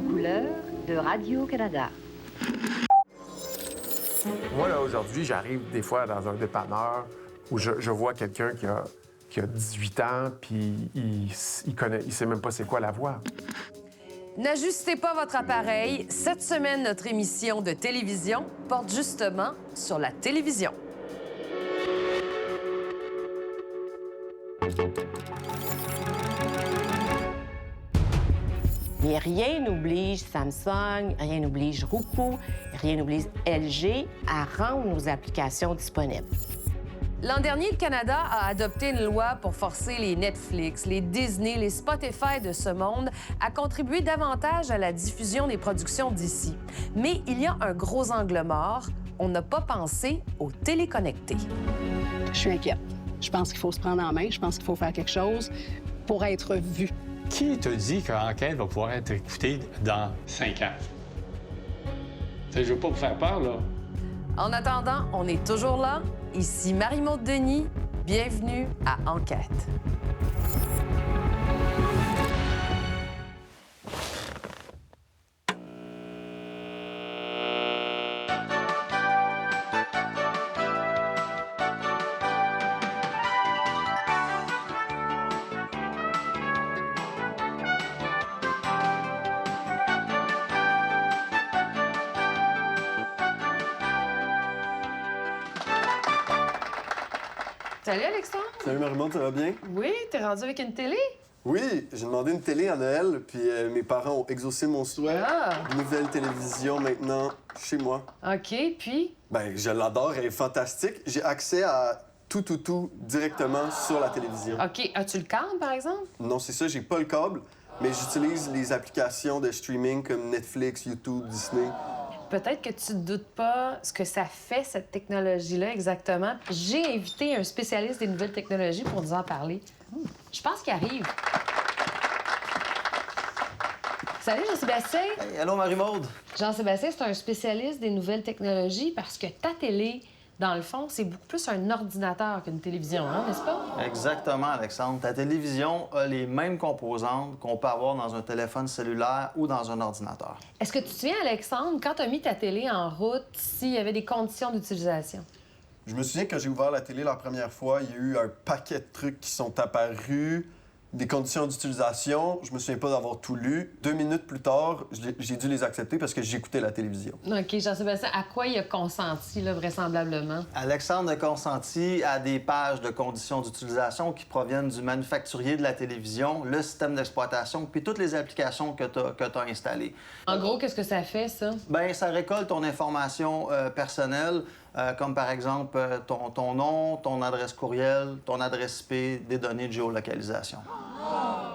en couleur de Radio-Canada. Moi, là, aujourd'hui, j'arrive des fois dans un dépanneur où je vois quelqu'un qui a 18 ans, puis il sait même pas c'est quoi la voix. N'ajustez pas votre appareil. Cette semaine, notre émission de télévision porte justement sur la télévision. Mais rien n'oblige Samsung, rien n'oblige Roku, rien n'oblige LG à rendre nos applications disponibles. L'an dernier, le Canada a adopté une loi pour forcer les Netflix, les Disney, les Spotify de ce monde à contribuer davantage à la diffusion des productions d'ici. Mais il y a un gros angle mort. On n'a pas pensé aux téléconnectés. Je suis inquiète. Je pense qu'il faut se prendre en main. Je pense qu'il faut faire quelque chose pour être vu. Qui te dit qu'Enquête va pouvoir être écoutée dans 5 ans? Je veux pas vous faire peur, là. En attendant, on est toujours là. Ici Marie-Maude Denis. Bienvenue à Enquête. Salut Alexandre! Salut Marie-Maude, ça va bien? Oui, t'es rendu avec une télé? Oui, j'ai demandé une télé à Noël, puis mes parents ont exaucé mon souhait. Ah! Nouvelle télévision maintenant chez moi. OK, puis? Ben, je l'adore, elle est fantastique. J'ai accès à tout directement sur la télévision. OK, as-tu le câble, par exemple? Non, c'est ça, j'ai pas le câble, mais j'utilise les applications de streaming comme Netflix, YouTube, Disney. Peut-être que tu ne doutes pas ce que ça fait, cette technologie-là, exactement. J'ai invité un spécialiste des nouvelles technologies pour nous en parler. Je pense qu'il arrive. Salut, Jean-Sébastien. Hey, allô, Marie-Maude. Jean-Sébastien, c'est un spécialiste des nouvelles technologies parce que ta télé, dans le fond, c'est beaucoup plus un ordinateur qu'une télévision, hein, n'est-ce pas? Exactement, Alexandre. Ta télévision a les mêmes composantes qu'on peut avoir dans un téléphone cellulaire ou dans un ordinateur. Est-ce que tu te souviens, Alexandre, quand tu as mis ta télé en route, s'il y avait des conditions d'utilisation? Je me souviens quand j'ai ouvert la télé la première fois, il y a eu un paquet de trucs qui sont apparus, des conditions d'utilisation. Je me souviens pas d'avoir tout lu. 2 minutes plus tard, j'ai dû les accepter parce que j'écoutais la télévision. OK, Jean-Sébastien, à quoi il a consenti, là, vraisemblablement? Alexandre a consenti à des pages de conditions d'utilisation qui proviennent du manufacturier de la télévision, le système d'exploitation, puis toutes les applications que tu as installées. En gros, qu'est-ce que ça fait, ça? Bien, ça récolte ton information personnelle, comme par exemple ton nom, ton adresse courriel, ton adresse IP, des données de géolocalisation.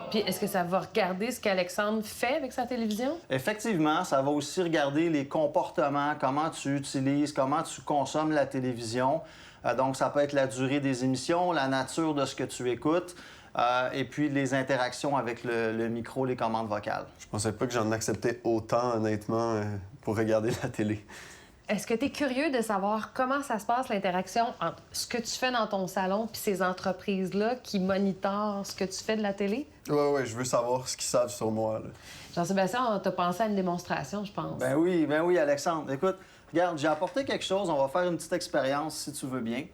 Puis est-ce que ça va regarder ce qu'Alexandre fait avec sa télévision? Effectivement, ça va aussi regarder les comportements, comment tu utilises, comment tu consommes la télévision. Donc, ça peut être la durée des émissions, la nature de ce que tu écoutes, et puis les interactions avec le micro, les commandes vocales. Je pensais pas que j'en acceptais autant, honnêtement, pour regarder la télé. Est-ce que tu es curieux de savoir comment ça se passe, l'interaction entre ce que tu fais dans ton salon puis ces entreprises-là qui monitorent ce que tu fais de la télé? Ouais, je veux savoir ce qu'ils savent sur moi, là. Jean-Sébastien, on t'a pensé à une démonstration, je pense. Ben oui, Alexandre. Écoute, regarde, j'ai apporté quelque chose. On va faire une petite expérience, si tu veux bien.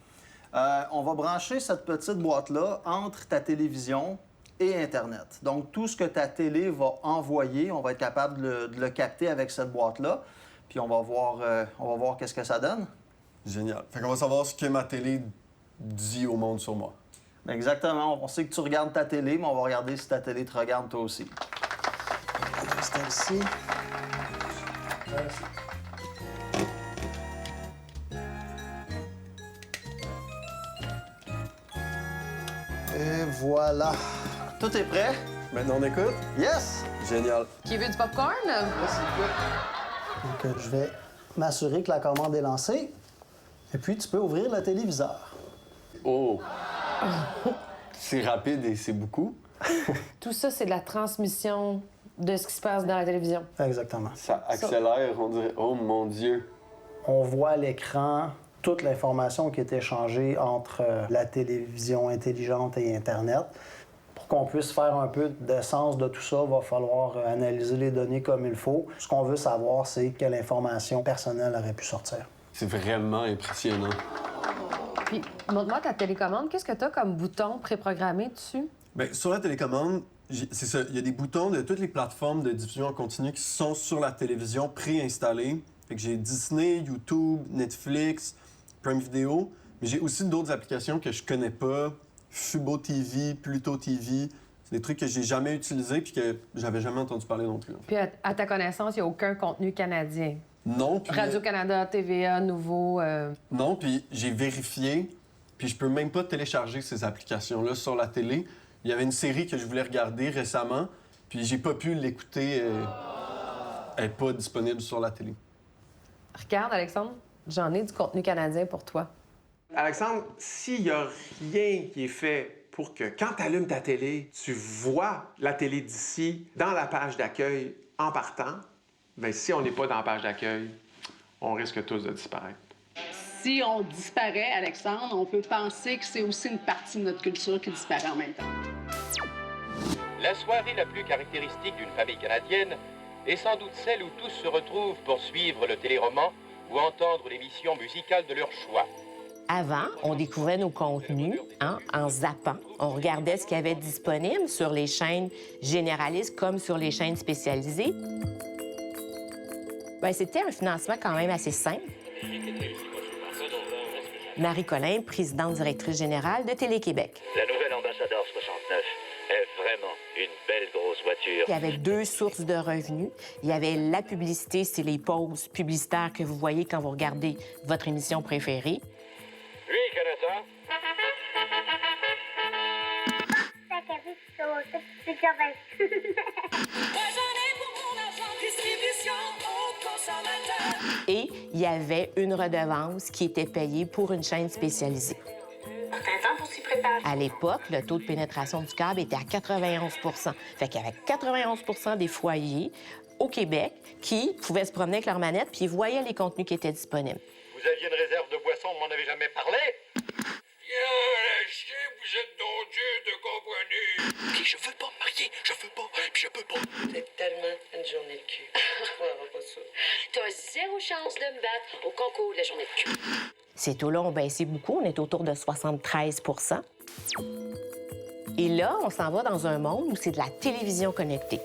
On va brancher cette petite boîte-là entre ta télévision et Internet. Donc, tout ce que ta télé va envoyer, on va être capable de le capter avec cette boîte-là. Puis on va voir qu'est-ce que ça donne. Génial. Fait qu'on va savoir ce que ma télé dit au monde sur moi. Exactement. On sait que tu regardes ta télé, mais on va regarder si ta télé te regarde toi aussi. On va rester ici. Et voilà. Tout est prêt? Maintenant, on écoute? Yes! Génial. Qui veut du popcorn? Donc, je vais m'assurer que la commande est lancée. Et puis, tu peux ouvrir le téléviseur. Oh! C'est rapide et c'est beaucoup. Tout ça, c'est de la transmission de ce qui se passe dans la télévision. Exactement. Ça accélère, on dirait. Oh mon Dieu! On voit à l'écran toute l'information qui est échangée entre la télévision intelligente et Internet. Pour qu'on puisse faire un peu d'essence de tout ça, il va falloir analyser les données comme il faut. Ce qu'on veut savoir, c'est quelle information personnelle aurait pu sortir. C'est vraiment impressionnant. Puis, montre-moi ta télécommande. Qu'est-ce que tu as comme bouton préprogrammé dessus? Bien, sur la télécommande, c'est ça. Il y a des boutons de toutes les plateformes de diffusion en continu qui sont sur la télévision préinstallés. Fait que j'ai Disney, YouTube, Netflix, Prime Video, mais j'ai aussi d'autres applications que je connais pas. Fubo TV, Pluto TV. C'est des trucs que j'ai jamais utilisés puis que j'avais jamais entendu parler non plus. En fait. Puis, à ta connaissance, il n'y a aucun contenu canadien? Non, puis... Radio-Canada, TVA, Nouveau... Non, puis j'ai vérifié, puis je peux même pas télécharger ces applications-là sur la télé. Il y avait une série que je voulais regarder récemment, puis j'ai pas pu l'écouter. Elle n'est pas disponible sur la télé. Regarde, Alexandre, j'en ai du contenu canadien pour toi. Alexandre, s'il n'y a rien qui est fait pour que quand tu allumes ta télé, tu vois la télé d'ici dans la page d'accueil en partant, bien, si on n'est pas dans la page d'accueil, on risque tous de disparaître. Si on disparaît, Alexandre, on peut penser que c'est aussi une partie de notre culture qui disparaît en même temps. La soirée la plus caractéristique d'une famille canadienne est sans doute celle où tous se retrouvent pour suivre le téléroman ou entendre l'émission musicale de leur choix. Avant, on découvrait nos contenus en zappant. On regardait ce qu'il y avait disponible sur les chaînes généralistes comme sur les chaînes spécialisées. Bien, c'était un financement quand même assez simple. Marie Collin, présidente directrice générale de Télé-Québec. La nouvelle Ambassadeur 69 est vraiment une belle grosse voiture. Il y avait 2 sources de revenus. Il y avait la publicité, c'est les pauses publicitaires que vous voyez quand vous regardez votre émission préférée. Oui, Canada. Et il y avait une redevance qui était payée pour une chaîne spécialisée. À l'époque, le taux de pénétration du câble était à 91 %. Fait qu'il y avait 91 % des foyers au Québec qui pouvaient se promener avec leur manette puis ils voyaient les contenus qui étaient disponibles. Vous aviez une réserve de boisson, vous m'en avez jamais parlé? Vous êtes donc Dieu de compagnie. Puis je veux pas me marier, je veux pas, puis je peux pas. C'est tellement une journée de cul. Je croirais pas ça. T'as 0 chance de me battre au concours de la journée de cul. Ces taux-là ont baissé beaucoup, on est autour de 73 %. Et là, on s'en va dans un monde où c'est de la télévision connectée.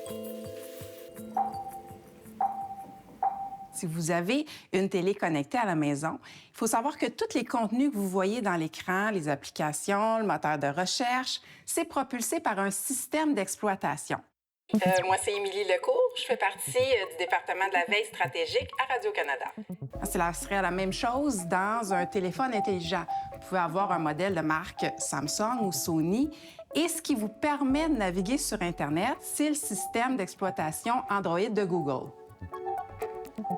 Si vous avez une télé connectée à la maison, il faut savoir que tous les contenus que vous voyez dans l'écran, les applications, le moteur de recherche, c'est propulsé par un système d'exploitation. Moi, c'est Émilie Lecourt. Je fais partie du département de la veille stratégique à Radio-Canada. Cela serait la même chose dans un téléphone intelligent. Vous pouvez avoir un modèle de marque Samsung ou Sony et ce qui vous permet de naviguer sur Internet, c'est le système d'exploitation Android de Google.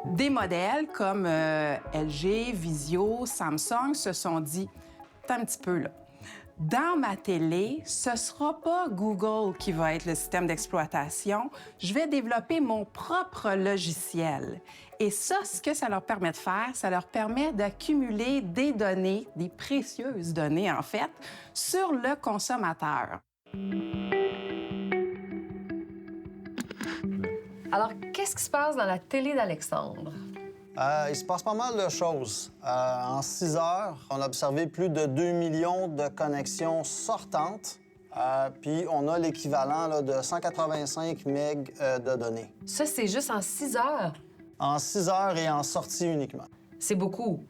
Des modèles comme LG, Vizio, Samsung se sont dit « un petit peu là, dans ma télé, ce ne sera pas Google qui va être le système d'exploitation. Je vais développer mon propre logiciel. » Et ça, ce que ça leur permet de faire, ça leur permet d'accumuler des données, des précieuses données en fait, sur le consommateur. Alors, qu'est-ce qui se passe dans la télé d'Alexandre? Il se passe pas mal de choses. En 6 heures, on a observé plus de 2 millions de connexions sortantes. Puis on a l'équivalent là, de 185 MB de données. Ça, c'est juste en 6 heures? En 6 heures et en sortie uniquement. C'est beaucoup.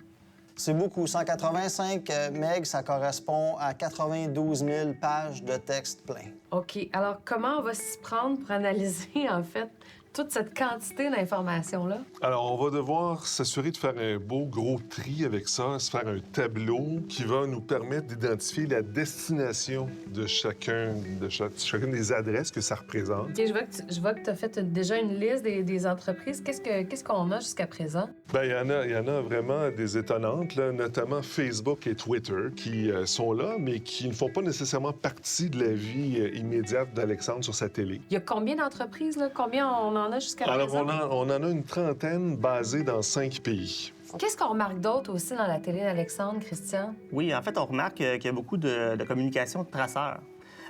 C'est beaucoup. 185 MB, ça correspond à 92 000 pages de texte plein. OK. Alors, comment on va s'y prendre pour analyser, en fait, toute cette quantité d'informations-là? Alors, on va devoir s'assurer de faire un beau gros tri avec ça, se faire un tableau qui va nous permettre d'identifier la destination de chacune des adresses que ça représente. OK, je vois que tu as fait déjà une liste des entreprises. Qu'est-ce qu'on a jusqu'à présent? Bien, il y en a vraiment des étonnantes, là, notamment Facebook et Twitter, qui sont là, mais qui ne font pas nécessairement partie de la vie immédiate d'Alexandre sur sa télé. Il y a combien d'entreprises, là? Combien on en a jusqu'à présent? Alors, on en a une trentaine basées dans 5 pays. Qu'est-ce qu'on remarque d'autre aussi dans la télé d'Alexandre, Christian? Oui, en fait, on remarque qu'il y a beaucoup de communication de traceurs.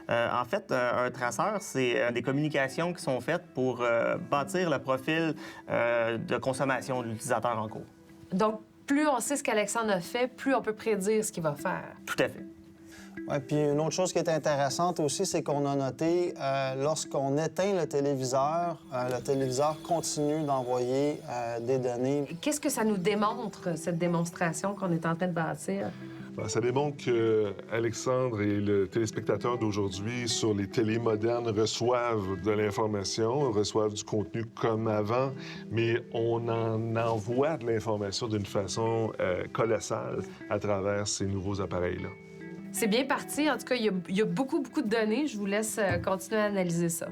En fait, un traceur, c'est des communications qui sont faites pour bâtir le profil de consommation de l'utilisateur en cours. Donc, plus on sait ce qu'Alexandre a fait, plus on peut prédire ce qu'il va faire. Tout à fait. Ouais, puis une autre chose qui est intéressante aussi, c'est qu'on a noté, lorsqu'on éteint le téléviseur continue d'envoyer des données. Qu'est-ce que ça nous démontre, cette démonstration qu'on est en train de bâtir? Ça démontre qu'Alexandre et le téléspectateur d'aujourd'hui sur les télés modernes reçoivent de l'information, reçoivent du contenu comme avant, mais on en envoie de l'information d'une façon colossale à travers ces nouveaux appareils-là. C'est bien parti. En tout cas, il y a beaucoup de données. Je vous laisse continuer à analyser ça.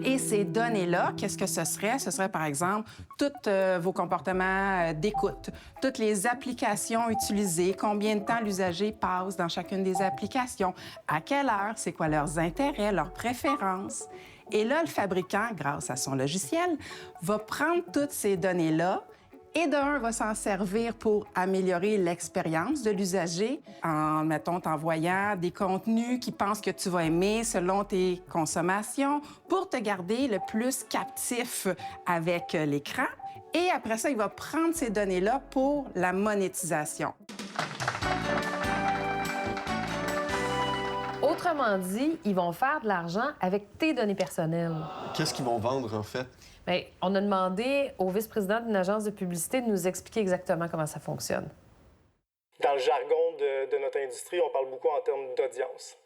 Et ces données-là, qu'est-ce que ce serait? Ce serait, par exemple, tous vos comportements d'écoute, toutes les applications utilisées, combien de temps l'usager passe dans chacune des applications, à quelle heure, c'est quoi leurs intérêts, leurs préférences. Et là, le fabricant, grâce à son logiciel, va prendre toutes ces données-là et d'un, va s'en servir pour améliorer l'expérience de l'usager en, mettons, t'envoyant des contenus qu'il pense que tu vas aimer selon tes consommations pour te garder le plus captif avec l'écran. Et après ça, il va prendre ces données-là pour la monétisation. Autrement dit, ils vont faire de l'argent avec tes données personnelles. Qu'est-ce qu'ils vont vendre, en fait? Bien, on a demandé au vice-président d'une agence de publicité de nous expliquer exactement comment ça fonctionne. Dans le jargon de notre industrie, on parle beaucoup en termes d'audience.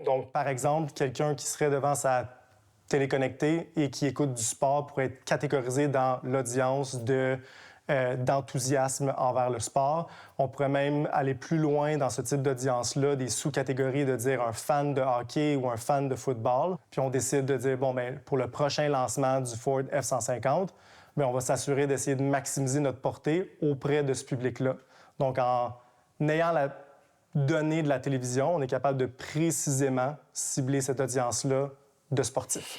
Donc, par exemple, quelqu'un qui serait devant sa télé connectée et qui écoute du sport pourrait être catégorisé dans l'audience d'enthousiasme envers le sport. On pourrait même aller plus loin dans ce type d'audience-là, des sous-catégories de dire un fan de hockey ou un fan de football. Puis on décide de dire, bon, bien, pour le prochain lancement du Ford F-150, bien, on va s'assurer d'essayer de maximiser notre portée auprès de ce public-là. Donc, en ayant la donnée de la télévision, on est capable de précisément cibler cette audience-là de sportifs.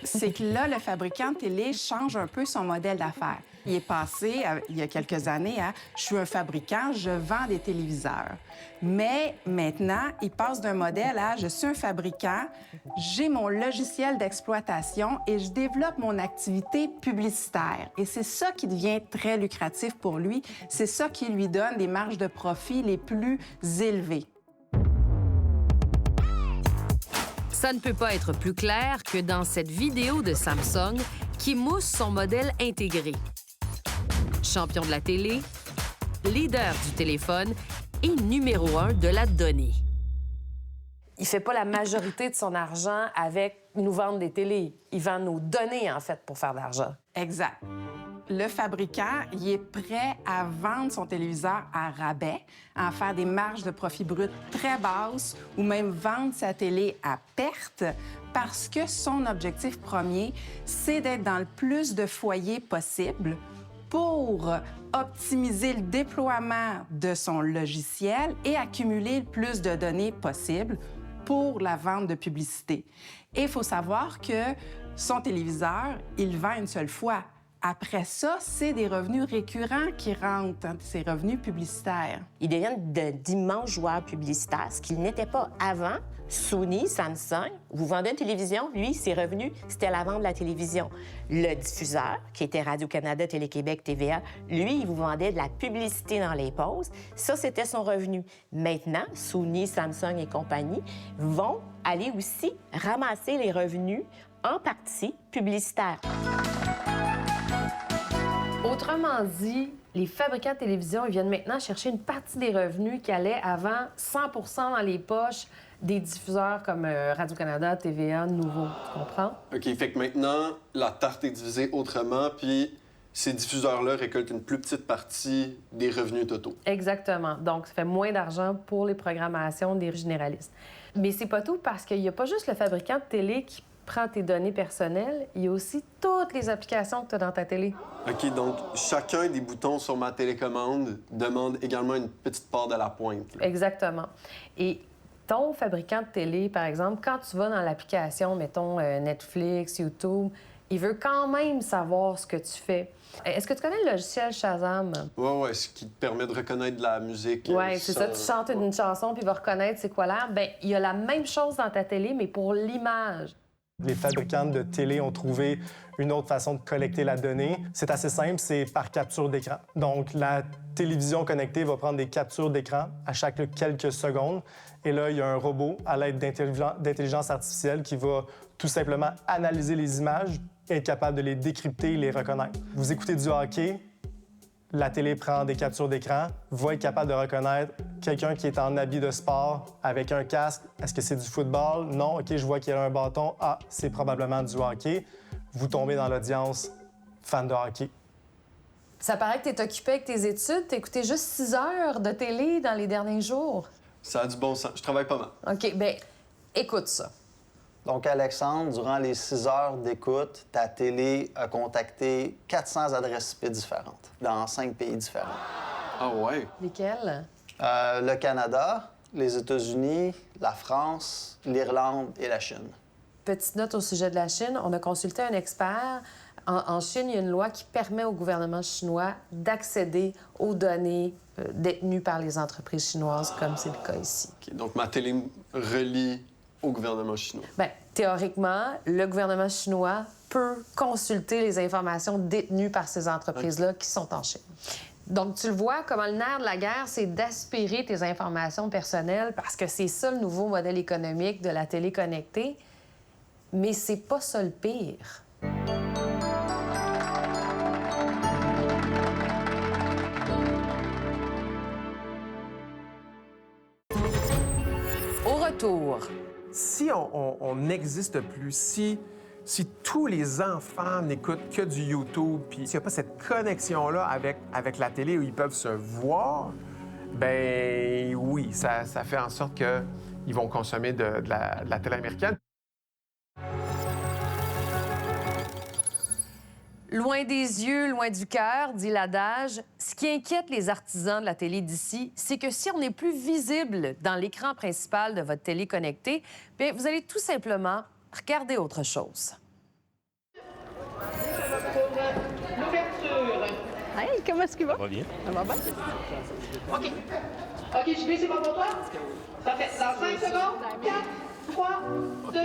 C'est que là, le fabricant de télé change un peu son modèle d'affaires. Il est passé, il y a quelques années, à « je suis un fabricant, je vends des téléviseurs ». Mais maintenant, il passe d'un modèle à « je suis un fabricant, j'ai mon logiciel d'exploitation et je développe mon activité publicitaire ». Et c'est ça qui devient très lucratif pour lui. C'est ça qui lui donne des marges de profit les plus élevées. Ça ne peut pas être plus clair que dans cette vidéo de Samsung qui mousse son modèle intégré. Champion de la télé, leader du téléphone et numéro 1 de la donnée. Il fait pas la majorité de son argent avec nous vendre des télés. Il vend nos données, en fait, pour faire de l'argent. Exact. Le fabricant, il est prêt à vendre son téléviseur à rabais, à en faire des marges de profit brut très basses ou même vendre sa télé à perte parce que son objectif premier, c'est d'être dans le plus de foyers possible pour optimiser le déploiement de son logiciel et accumuler le plus de données possible pour la vente de publicité. Et il faut savoir que son téléviseur, il vend une seule fois. Après ça, c'est des revenus récurrents qui rentrent, ces revenus publicitaires. Ils deviennent d'immenses joueurs publicitaires, ce qu'ils n'étaient pas avant. Sony, Samsung, vous vendez une télévision, lui, ses revenus, c'était la vente de la télévision. Le diffuseur, qui était Radio-Canada, Télé-Québec, TVA, lui, il vous vendait de la publicité dans les pauses. Ça, c'était son revenu. Maintenant, Sony, Samsung et compagnie vont aller aussi ramasser les revenus en partie publicitaires. Autrement dit, les fabricants de télévision ils viennent maintenant chercher une partie des revenus qui allaient avant 100 % dans les poches des diffuseurs comme Radio-Canada, TVA, Nouveau. Tu comprends? OK, fait que maintenant, la tarte est divisée autrement, puis ces diffuseurs-là récoltent une plus petite partie des revenus totaux. Exactement. Donc, ça fait moins d'argent pour les programmations des généralistes. Mais c'est pas tout parce qu'il n'y a pas juste le fabricant de télé qui prend tes données personnelles, il y a aussi toutes les applications que tu as dans ta télé. OK, donc chacun des boutons sur ma télécommande demande également une petite part de la pointe. Là. Exactement. Et ton fabricant de télé, par exemple, quand tu vas dans l'application, mettons Netflix, YouTube, il veut quand même savoir ce que tu fais. Est-ce que tu connais le logiciel Shazam? Ouais, ce qui te permet de reconnaître de la musique. Oui, c'est ça. Tu chantes une chanson, puis il va reconnaître c'est quoi l'air. Bien, il y a la même chose dans ta télé, mais pour l'image. Les fabricants de télé ont trouvé une autre façon de collecter la donnée. C'est assez simple, c'est par capture d'écran. Donc, la télévision connectée va prendre des captures d'écran à chaque quelques secondes. Et là, il y a un robot à l'aide d'intelligence artificielle qui va tout simplement analyser les images et être capable de les décrypter et les reconnaître. Vous écoutez du hockey, la télé prend des captures d'écran, va être capable de reconnaître quelqu'un qui est en habit de sport avec un casque. Est-ce que c'est du football? Non. OK, je vois qu'il y a un bâton. Ah, c'est probablement du hockey. Vous tombez dans l'audience fan de hockey. Ça paraît que tu es occupé avec tes études. Tu as écouté juste 6 heures de télé dans les derniers jours. Ça a du bon sens. Je travaille pas mal. OK, bien, écoute ça. Donc, Alexandre, durant les 6 heures d'écoute, ta télé a contacté 400 adresses IP différentes dans 5 pays différents. Ah ouais? Lesquels? Le Canada, les États-Unis, la France, l'Irlande et la Chine. Petite note au sujet de la Chine. On a consulté un expert. En Chine, il y a une loi qui permet au gouvernement chinois d'accéder aux données détenues par les entreprises chinoises, comme c'est le cas ici. OK, donc ma télé me relie au gouvernement chinois. Bien, théoriquement, le gouvernement chinois peut consulter les informations détenues par ces entreprises-là qui sont en Chine. Donc, tu le vois, comment le nerf de la guerre, c'est d'aspirer tes informations personnelles parce que c'est ça le nouveau modèle économique de la télé connectée. Mais c'est pas ça le pire. Au retour. Si on n'existe plus, si tous les enfants n'écoutent que du YouTube, puis s'il n'y a pas cette connexion-là avec la télé où ils peuvent se voir, ben oui, ça fait en sorte qu'ils vont consommer de la télé américaine. Loin des yeux, loin du cœur, dit l'adage. Ce qui inquiète les artisans de la télé d'ici, c'est que si on n'est plus visible dans l'écran principal de votre télé connectée, bien, vous allez tout simplement regarder autre chose. L'ouverture. Hey, comment est-ce qu'il va? Ça va bien. Ça va bien? OK. OK, JB, c'est bon pour toi? Ça fait dans 5 secondes. 4, 3, 2...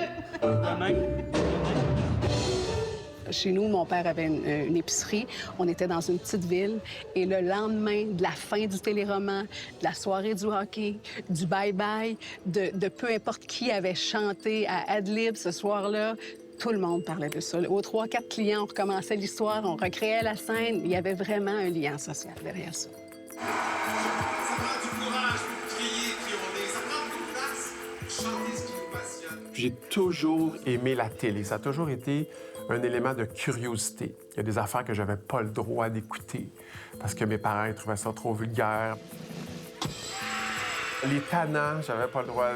Chez nous, mon père avait une épicerie. On était dans une petite ville. Et le lendemain de la fin du téléroman, de la soirée du hockey, du bye-bye, de peu importe qui avait chanté à Adlib ce soir-là, tout le monde parlait de ça. Aux 3-4 clients, on recommençait l'histoire, on recréait la scène. Il y avait vraiment un lien social derrière ça. Ça prend du courage pour crier, crier. Ça prend beaucoup de place, chanter ce qui nous passionne. J'ai toujours aimé la télé. Ça a toujours été un élément de curiosité. Il y a des affaires que j'avais pas le droit d'écouter parce que mes parents ils trouvaient ça trop vulgaire. Les tannants, j'avais pas le droit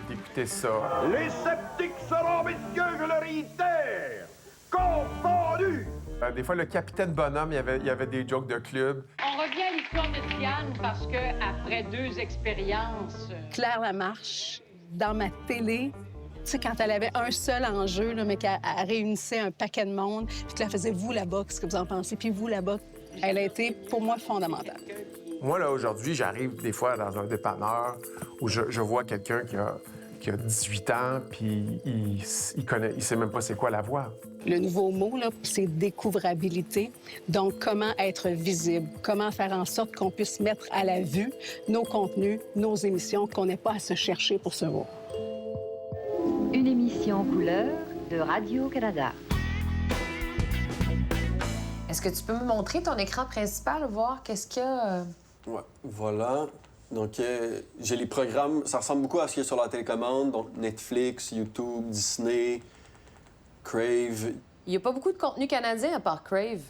d'écouter ça. Les sceptiques seront, messieurs, je le réitère, confondus! Des fois, le capitaine Bonhomme, il y avait des jokes de club. On revient à l'histoire de Diane parce que après 2 expériences... Claire Lamarche, dans ma télé, tu sais, quand elle avait un seul enjeu, là, mais qu'elle réunissait un paquet de monde, puis qu'elle faisait « vous là-bas, qu'est-ce que vous en pensez? » Puis « vous là-bas », elle a été, pour moi, fondamentale. Moi, là, aujourd'hui, j'arrive des fois dans un dépanneur où je vois quelqu'un qui a 18 ans, puis il sait même pas c'est quoi la voix. Le nouveau mot, là, c'est découvrabilité. Donc, comment être visible? Comment faire en sorte qu'on puisse mettre à la vue nos contenus, nos émissions, qu'on n'ait pas à se chercher pour se voir. Une émission couleur de Radio-Canada. Est-ce que tu peux me montrer ton écran principal, voir qu'est-ce qu'il y a? Ouais, voilà. Donc, j'ai les programmes. Ça ressemble beaucoup à ce qu'il y a sur la télécommande. Donc, Netflix, YouTube, Disney, Crave. Il n'y a pas beaucoup de contenu canadien à part Crave.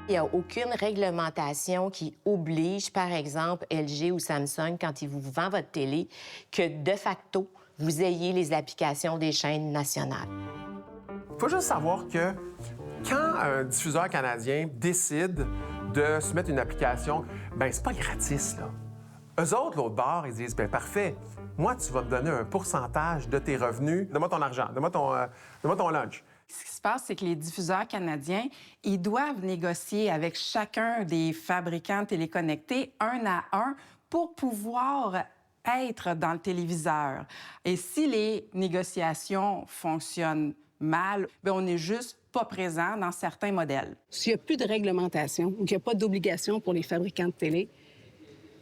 Il n'y a aucune réglementation qui oblige, par exemple, LG ou Samsung, quand ils vous vendent votre télé, que de facto, vous ayez les applications des chaînes nationales. Il faut juste savoir que quand un diffuseur canadien décide de se mettre une application, ben c'est pas gratis, là. Eux autres, l'autre bord, ils disent, ben parfait, moi, tu vas me donner un pourcentage de tes revenus. Donne-moi ton argent, donne-moi ton lunch. Ce qui se passe, c'est que les diffuseurs canadiens, ils doivent négocier avec chacun des fabricants téléconnectés un à un pour pouvoir être dans le téléviseur. Et si les négociations fonctionnent mal, bien, on n'est juste pas présent dans certains modèles. S'il n'y a plus de réglementation ou qu'il n'y a pas d'obligation pour les fabricants de télé,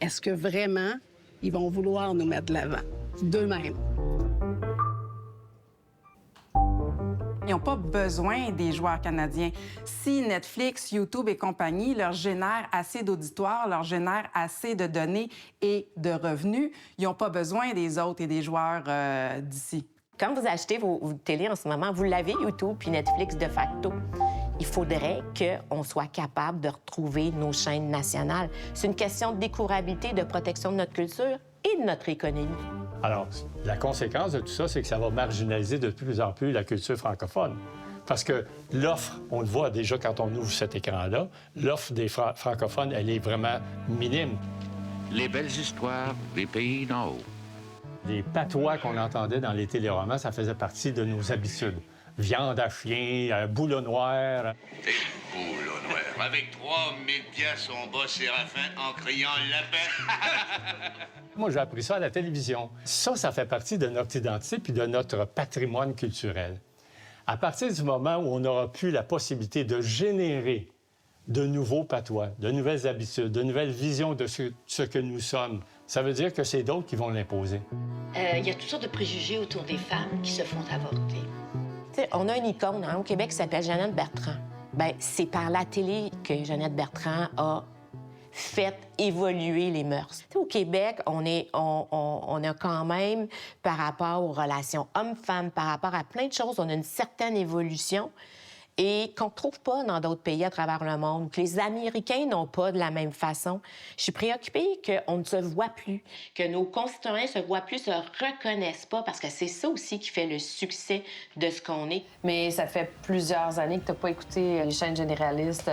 est-ce que vraiment ils vont vouloir nous mettre de l'avant d'eux-mêmes? Ils n'ont pas besoin des joueurs canadiens. Si Netflix, YouTube et compagnie leur génèrent assez d'auditoires, leur génèrent assez de données et de revenus, ils n'ont pas besoin des autres et des joueurs d'ici. Quand vous achetez vos télés en ce moment, vous l'avez YouTube puis Netflix de facto. Il faudrait qu'on soit capable de retrouver nos chaînes nationales. C'est une question de découvrabilité, de protection de notre culture et de notre économie. Alors, la conséquence de tout ça, c'est que ça va marginaliser de plus en plus la culture francophone. Parce que l'offre, on le voit déjà quand on ouvre cet écran-là, l'offre des francophones, elle est vraiment minime. Les belles histoires des pays d'en haut. Les patois qu'on entendait dans les téléromans, ça faisait partie de nos habitudes. Viande à chien, boulot noir. Des boulots noirs. Avec 3000 piastres, on bat Séraphin en criant lapin. Moi, j'ai appris ça à la télévision. Ça fait partie de notre identité puis de notre patrimoine culturel. À partir du moment où on n'aura plus la possibilité de générer de nouveaux patois, de nouvelles habitudes, de nouvelles visions de ce que nous sommes, ça veut dire que c'est d'autres qui vont l'imposer. Il y a toutes sortes de préjugés autour des femmes qui se font avorter. T'sais, on a une icône au Québec qui s'appelle Jeannette Bertrand. Bien, c'est par la télé que Jeannette Bertrand a fait évoluer les mœurs. T'sais, au Québec, on a quand même, par rapport aux relations hommes-femmes, par rapport à plein de choses, on a une certaine évolution et qu'on ne trouve pas dans d'autres pays à travers le monde, que les Américains n'ont pas de la même façon. Je suis préoccupée qu'on ne se voit plus, que nos concitoyens se voient plus, se reconnaissent pas, parce que c'est ça aussi qui fait le succès de ce qu'on est. Mais ça fait plusieurs années que tu n'as pas écouté les chaînes généralistes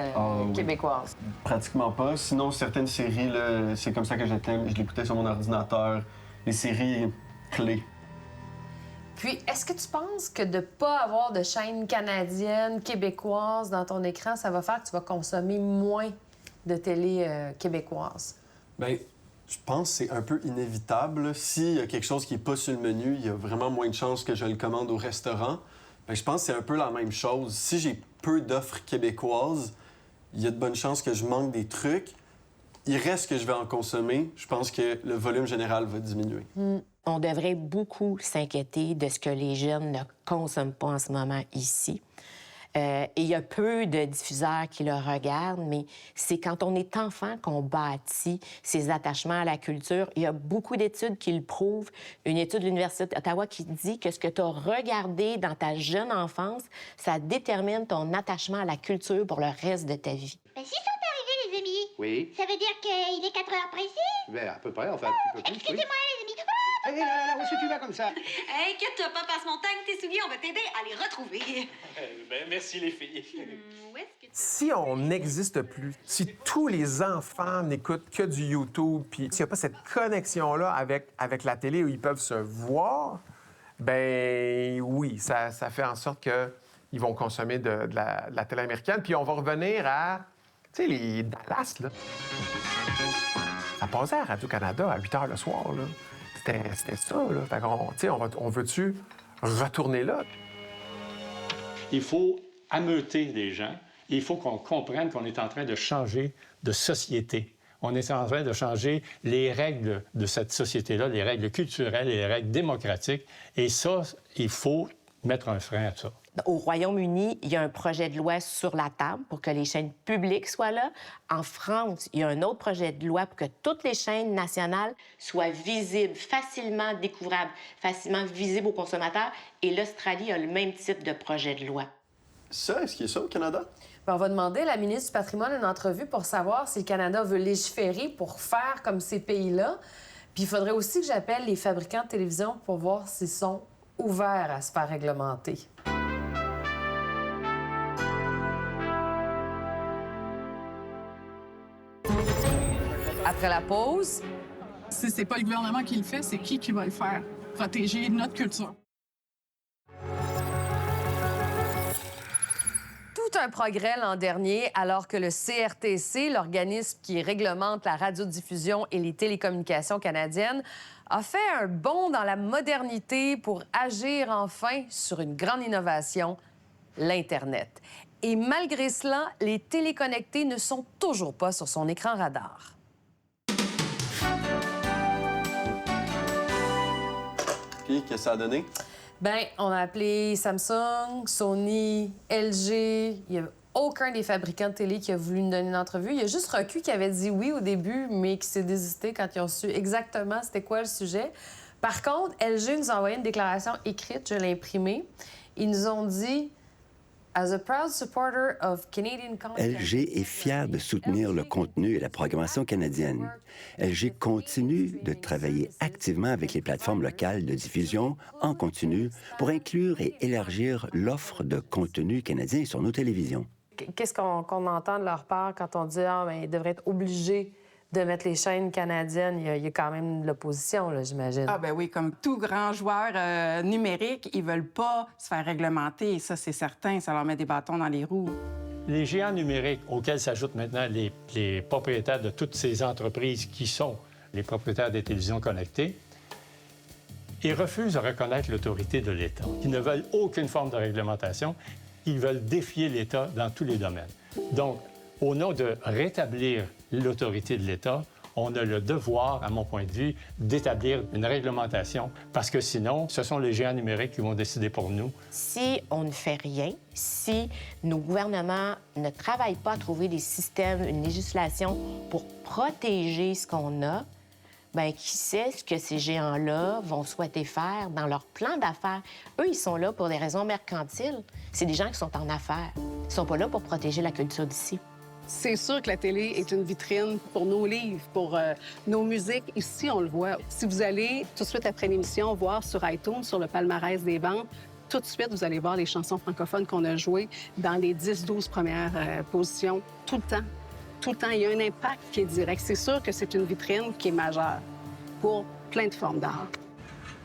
québécoises. Oui. Pratiquement pas. Sinon, certaines séries, là, c'est comme ça que je l'écoutais sur mon ordinateur. Les séries clés. Puis, est-ce que tu penses que de ne pas avoir de chaînes canadiennes, québécoises dans ton écran, ça va faire que tu vas consommer moins de télé québécoise? Bien, je pense que c'est un peu inévitable. S'il y a quelque chose qui n'est pas sur le menu, il y a vraiment moins de chances que je le commande au restaurant. Bien, je pense que c'est un peu la même chose. Si j'ai peu d'offres québécoises, il y a de bonnes chances que je manque des trucs. Il reste que je vais en consommer. Je pense que le volume général va diminuer. On devrait beaucoup s'inquiéter de ce que les jeunes ne consomment pas en ce moment ici. Et il y a peu de diffuseurs qui le regardent, mais c'est quand on est enfant qu'on bâtit ses attachements à la culture. Il y a beaucoup d'études qui le prouvent. Une étude de l'Université d'Ottawa qui dit que ce que tu as regardé dans ta jeune enfance, ça détermine ton attachement à la culture pour le reste de ta vie. Ben, s'ils sont arrivés, les amis, oui. Ça veut dire qu'il est 4 heures précis? Ben, à peu près, enfin, un petit peu plus. Excusez-moi, les amis. Hé, là, où est-ce que tu vas comme ça? Inquiète-toi pas, passe mon temps avec tes souliers, on va t'aider à les retrouver. Ben, merci, les filles. Si on n'existe plus, si tous les enfants n'écoutent que du YouTube, puis s'il n'y a pas cette connexion-là avec la télé où ils peuvent se voir, ben oui, ça fait en sorte qu'ils vont consommer de la télé américaine. Puis on va revenir à, tu sais, les Dallas, là. Ça passait à Radio-Canada à 8 h le soir, là. C'était ça, là. Fait qu'on, tu sais, on veut-tu retourner là? Il faut ameuter les gens. Et il faut qu'on comprenne qu'on est en train de changer de société. On est en train de changer les règles de cette société-là, les règles culturelles et les règles démocratiques. Et ça, il faut mettre un frein à ça. Au Royaume-Uni, il y a un projet de loi sur la table pour que les chaînes publiques soient là. En France, il y a un autre projet de loi pour que toutes les chaînes nationales soient visibles, facilement découvrables, facilement visibles aux consommateurs. Et l'Australie a le même type de projet de loi. Ça, est-ce qu'il y a ça au Canada? Bien, on va demander à la ministre du Patrimoine une entrevue pour savoir si le Canada veut légiférer pour faire comme ces pays-là. Puis il faudrait aussi que j'appelle les fabricants de télévision pour voir s'ils sont ouverts à se faire réglementer. Après la pause, Si c'est pas le gouvernement qui le fait, c'est qui va le faire? Protéger notre culture. Tout un progrès l'an dernier, alors que le CRTC, l'organisme qui réglemente la radiodiffusion et les télécommunications canadiennes, a fait un bond dans la modernité pour agir enfin sur une grande innovation, l'Internet. Et malgré cela, les téléconnectés ne sont toujours pas sur son écran radar. Puis, qu'est-ce que ça a donné? Bien, on a appelé Samsung, Sony, LG. Il n'y a aucun des fabricants de télé qui a voulu nous donner une entrevue. Il y a juste Roku qui avait dit oui au début, mais qui s'est désisté quand ils ont su exactement c'était quoi le sujet. Par contre, LG nous a envoyé une déclaration écrite, je l'ai imprimée. Ils nous ont dit As a proud supporter of Canadian content, LG est fier de soutenir le contenu et la programmation canadienne. LG continue de travailler activement avec les plateformes locales de diffusion en continu pour inclure et élargir l'offre de contenu canadien sur nos télévisions. Qu'est-ce qu'on entend de leur part quand on dit ils devraient être obligés de mettre les chaînes canadiennes? Il y a quand même de l'opposition, là, j'imagine. Ah ben oui, comme tout grand joueur numérique, ils veulent pas se faire réglementer. Ça, c'est certain. Ça leur met des bâtons dans les roues. Les géants numériques, auxquels s'ajoutent maintenant les propriétaires de toutes ces entreprises qui sont les propriétaires des télévisions connectées, ils refusent de reconnaître l'autorité de l'État. Ils ne veulent aucune forme de réglementation. Ils veulent défier l'État dans tous les domaines. Donc, au nom de rétablir l'autorité de l'État, on a le devoir, à mon point de vue, d'établir une réglementation, parce que sinon, ce sont les géants numériques qui vont décider pour nous. Si on ne fait rien, si nos gouvernements ne travaillent pas à trouver des systèmes, une législation pour protéger ce qu'on a, bien, qui sait ce que ces géants-là vont souhaiter faire dans leur plan d'affaires? Eux, ils sont là pour des raisons mercantiles. C'est des gens qui sont en affaires. Ils ne sont pas là pour protéger la culture d'ici. C'est sûr que la télé est une vitrine pour nos livres, pour nos musiques. Ici, on le voit. Si vous allez tout de suite après l'émission voir sur iTunes, sur le palmarès des ventes, tout de suite, vous allez voir les chansons francophones qu'on a jouées dans les 10-12 premières positions, tout le temps. Tout le temps, il y a un impact qui est direct. C'est sûr que c'est une vitrine qui est majeure pour plein de formes d'art.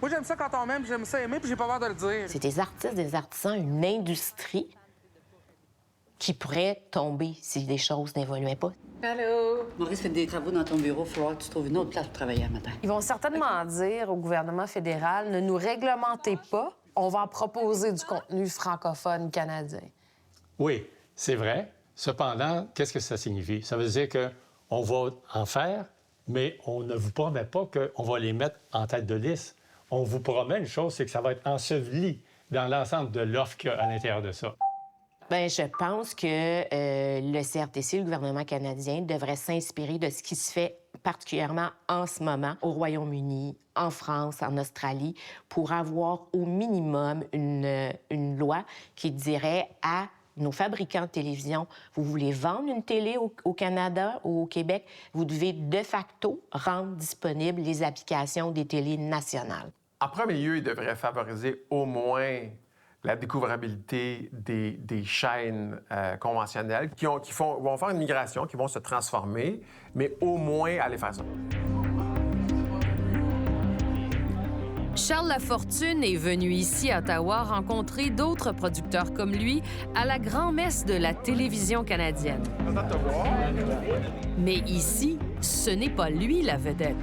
Moi, j'aime ça quand on m'aime, j'aime ça aimer, puis j'ai pas peur de le dire. C'est des artistes, des artisans, une industrie qui pourrait tomber si les choses n'évoluaient pas. Allô? Maurice fait des travaux dans ton bureau. Il va falloir que tu trouves une autre place pour travailler un matin. Ils vont certainement dire au gouvernement fédéral, ne nous réglementez pas, on va en proposer du contenu francophone canadien. Oui, c'est vrai. Cependant, qu'est-ce que ça signifie? Ça veut dire qu'on va en faire, mais on ne vous promet pas qu'on va les mettre en tête de liste. On vous promet une chose, c'est que ça va être enseveli dans l'ensemble de l'offre qu'il y a à l'intérieur de ça. Bien, je pense que le CRTC, le gouvernement canadien, devrait s'inspirer de ce qui se fait particulièrement en ce moment au Royaume-Uni, en France, en Australie, pour avoir au minimum une loi qui dirait à nos fabricants de télévision, vous voulez vendre une télé au Canada ou au Québec, vous devez de facto rendre disponibles les applications des télés nationales. En premier lieu, il devrait favoriser au moins la découvrabilité des chaînes conventionnelles qui vont faire une migration, qui vont se transformer, mais au moins aller faire ça. Charles Lafortune est venu ici à Ottawa rencontrer d'autres producteurs comme lui à la grand-messe de la télévision canadienne. Mais ici, ce n'est pas lui la vedette.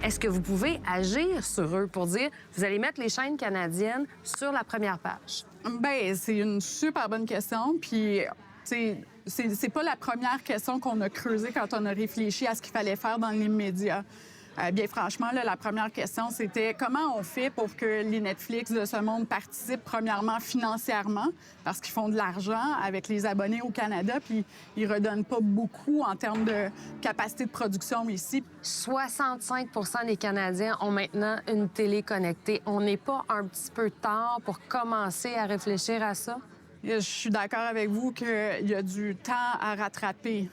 Est-ce que vous pouvez agir sur eux pour dire, vous allez mettre les chaînes canadiennes sur la première page? Bien, c'est une super bonne question. Puis, c'est pas la première question qu'on a creusée quand on a réfléchi à ce qu'il fallait faire dans les médias. Bien franchement, là, la première question, c'était comment on fait pour que les Netflix de ce monde participent premièrement financièrement, parce qu'ils font de l'argent avec les abonnés au Canada, puis ils redonnent pas beaucoup en termes de capacité de production ici. 65 des Canadiens ont maintenant une télé connectée. On n'est pas un petit peu tard pour commencer à réfléchir à ça? Je suis d'accord avec vous qu'il y a du temps à rattraper.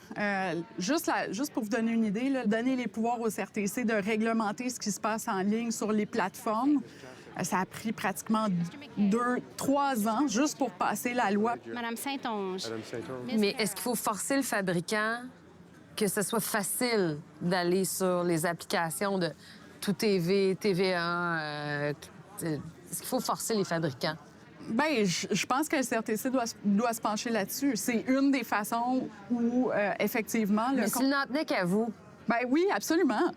Juste pour vous donner une idée, là, donner les pouvoirs au CRTC de réglementer ce qui se passe en ligne sur les plateformes, ça a pris pratiquement 2-3 ans juste pour passer la loi. Madame Saint-Onge. Mais est-ce qu'il faut forcer le fabricant que ce soit facile d'aller sur les applications de Tout TV, TVA? Est-ce qu'il faut forcer les fabricants? Bien, je pense que le CRTC doit se pencher là-dessus. C'est une des façons où, effectivement... Mais s'il n'en tenait qu'à vous? Bien oui, absolument.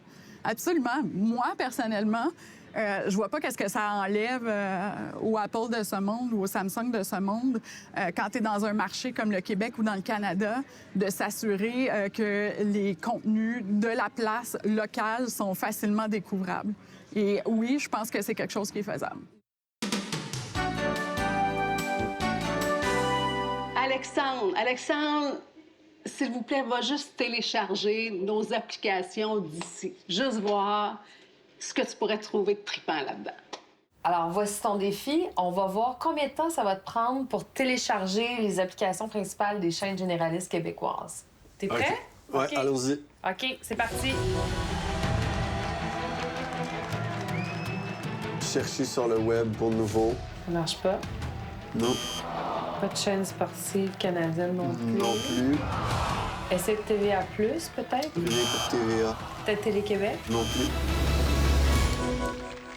Absolument. Moi, personnellement, je vois pas qu'est-ce que ça enlève au Apple de ce monde ou au Samsung de ce monde quand tu es dans un marché comme le Québec ou dans le Canada, de s'assurer que les contenus de la place locale sont facilement découvrables. Et oui, je pense que c'est quelque chose qui est faisable. Alexandre, s'il vous plaît, va juste télécharger nos applications d'ici. Juste voir ce que tu pourrais trouver de trippant là-dedans. Alors, voici ton défi. On va voir combien de temps ça va te prendre pour télécharger les applications principales des chaînes généralistes québécoises. T'es prêt? Okay. Ouais, OK. allons-y. OK, c'est parti. Chercher sur le web pour nouveau. Ça marche pas. Non. Pas de chaîne sportive canadienne non plus. Non plus. Essaie de TVA+, peut-être? Rien pour TVA. Peut-être Télé-Québec? Non plus.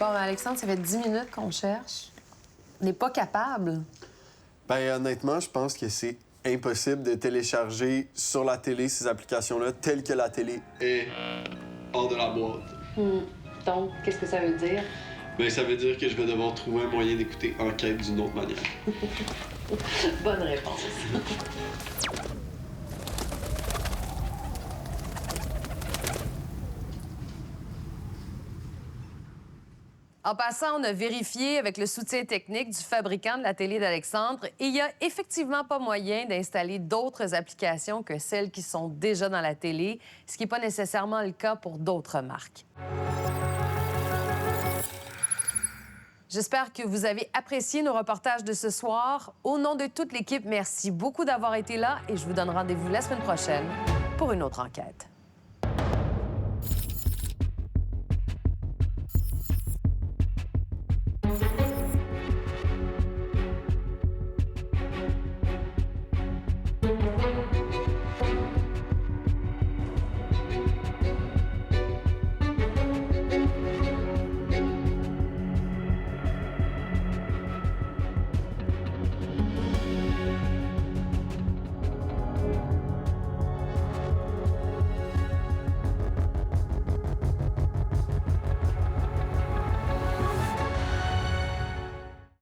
Bon, Alexandre, ça fait 10 minutes qu'on cherche. On n'est pas capable. Ben honnêtement, je pense que c'est impossible de télécharger sur la télé ces applications-là telles que la télé est hors de la boîte. Donc, qu'est-ce que ça veut dire? Ben ça veut dire que je vais devoir trouver un moyen d'écouter Enquête d'une autre manière. Bonne réponse. En passant, on a vérifié avec le soutien technique du fabricant de la télé d'Alexandre et il n'y a effectivement pas moyen d'installer d'autres applications que celles qui sont déjà dans la télé, ce qui n'est pas nécessairement le cas pour d'autres marques. J'espère que vous avez apprécié nos reportages de ce soir. Au nom de toute l'équipe, merci beaucoup d'avoir été là et je vous donne rendez-vous la semaine prochaine pour une autre enquête.